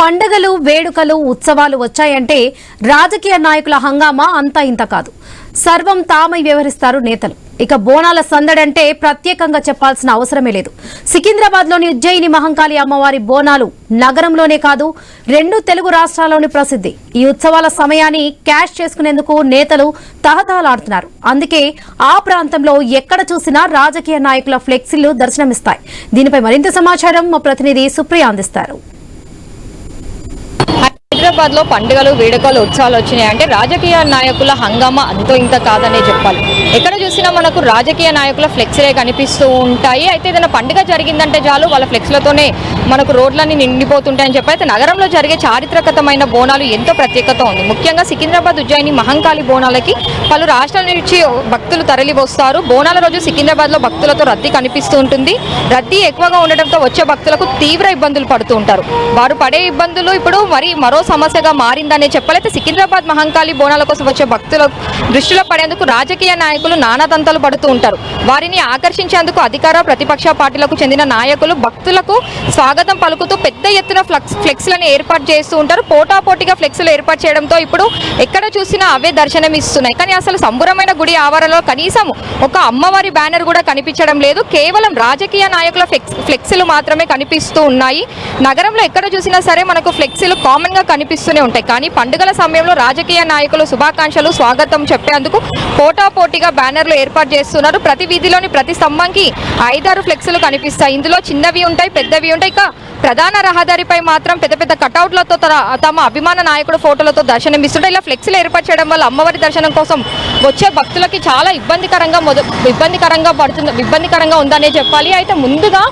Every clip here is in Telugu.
పండగలు వేడుకలు ఉత్సవాలు వచ్చాయంటే రాజకీయ నాయకుల హంగామా అంతా ఇంత కాదు. సర్వం తామై వ్యవహరిస్తారు నేతలు. ఇక బోనాల సందడంటే ప్రత్యేకంగా చెప్పాల్సిన అవసరమే లేదు. సికింద్రాబాద్లోని ఉజ్జయిని మహంకాళి అమ్మవారి బోనాలు నగరంలోనే కాదు, 2 తెలుగు రాష్ట్రాల్లోని ప్రసిద్ధి. ఈ ఉత్సవాల సమయాన్ని క్యాష్ చేసుకునేందుకు నేతలు తహతహలాడుతున్నారు. అందుకే ఆ ప్రాంతంలో ఎక్కడ చూసినా రాజకీయ నాయకుల ఫ్లెక్సీలు దర్శనమిస్తాయి. దీనిపై మరింత సమాచారం మా ప్రతినిధి సుప్రియ అందిస్తారు. హైదరాబాద్ లో పండుగలు వేడుకలు ఉత్సవాలు వచ్చినాయంటే రాజకీయ నాయకుల హంగామా అంతో ఇంత కాదనే చెప్పాలి. ఎక్కడ చూసినా మనకు రాజకీయ నాయకుల ఫ్లెక్సీలే కనిపిస్తూ ఉంటాయి. అయితే ఏదైనా పండుగ జరిగిందంటే చాలు వాళ్ళ ఫ్లెక్స్లతోనే మనకు రోడ్లన్నీ నిండిపోతుంటాయని చెప్పి అయితే నగరంలో జరిగే చారిత్రకతమైన బోనాలు ఎంతో ప్రత్యేకత ఉంది. ముఖ్యంగా సికింద్రాబాద్ ఉజ్జయిని మహంకాళి బోనాలకి పలు రాష్ట్రాల నుంచి భక్తులు తరలి వస్తారు. బోనాల రోజు సికింద్రాబాద్ లో భక్తులతో రద్దీ కనిపిస్తూ ఉంటుంది. రద్దీ ఎక్కువగా ఉండటంతో వచ్చే భక్తులకు తీవ్ర ఇబ్బందులు పడుతూ ఉంటారు. వారు పడే ఇబ్బందులు ఇప్పుడు మరో సమస్యగా మారిందనే చెప్పాలైతే సికింద్రాబాద్ మహంకాళి బోనాల కోసం వచ్చే భక్తుల దృష్టిలో పడేందుకు రాజకీయ నాయకులు నానాతంతాలు పడుతూ ఉంటారు. వారిని ఆకర్షించేందుకు అధికార ప్రతిపక్ష పార్టీలకు చెందిన నాయకులు భక్తులకు స్వాగతం పలుకుతూ పెద్ద ఎత్తున ఫ్లెక్స్లను ఏర్పాటు చేస్తూ ఉంటారు. పోటాపోటీగా ఫ్లెక్స్లు ఏర్పాటు చేయడంతో ఇప్పుడు ఎక్కడ చూసినా అవే దర్శనం ఇస్తున్నాయి. కానీ అసలు సంబురమైన గుడి ఆవరణలో కనీసం ఒక అమ్మవారి బ్యానర్ కూడా కనిపించడం లేదు. కేవలం రాజకీయ నాయకుల ఫ్లెక్స్లు మాత్రమే కనిపిస్తూ ఉన్నాయి. నగరంలో ఎక్కడ చూసినా సరే మనకు ఫ్లెక్సీలు కామన్ గా కనిపిస్తూనే ఉంటాయి. కానీ పండుగల సమయంలో రాజకీయ నాయకులు శుభాకాంక్షలు స్వాగతం చెప్పేందుకు పోటాపోటీగా బ్యానర్లు ఏర్పాటు చేస్తున్నారు. ప్రతి వీధిలోని ప్రతి స్తంభంకి 5-6 ఫ్లెక్స్లు కనిపిస్తాయి. ఇందులో చిన్నవి ఉంటాయి, పెద్దవి ఉంటాయి. ఇక ప్రధాన రహదారిపై మాత్రం పెద్ద పెద్ద కటౌట్లతో తమ అభిమాన నాయకుడు ఫోటోలతో దర్శనమిస్తుంటాయి. ఇలా ఫ్లెక్స్లు ఏర్పాటు చేయడం వల్ల అమ్మవారి దర్శనం కోసం వచ్చే భక్తులకి చాలా ఇబ్బందికరంగా ఉందనే చెప్పాలి. అయితే ముందుగా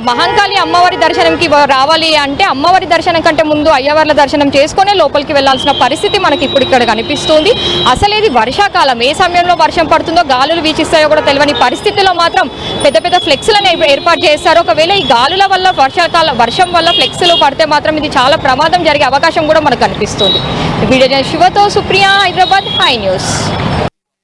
మహంకాళి అమ్మవారి దర్శనంకి రావాలి అంటే అమ్మవారి దర్శనం కంటే ముందు అయ్యవార్ల దర్శనం చేసుకునే లోపలికి వెళ్లాల్సిన పరిస్థితి మనకి ఇప్పుడు ఇక్కడ కనిపిస్తుంది. అసలు ఇది వర్షాకాలం, ఏ సమయంలో వర్షం పడుతుందో గాలులు వీచిస్తాయో కూడా తెలియని పరిస్థితిలో మాత్రం పెద్ద పెద్ద ఫ్లెక్స్లను ఏర్పాటు చేస్తారు. ఒకవేళ ఈ గాలుల వల్ల వర్షం వల్ల ఫ్లెక్స్లు పడితే మాత్రం ఇది చాలా ప్రమాదం జరిగే అవకాశం కూడా మనకు కనిపిస్తుంది. వీడియో శివతో సుప్రియ, హైదరాబాద్, హై న్యూస్.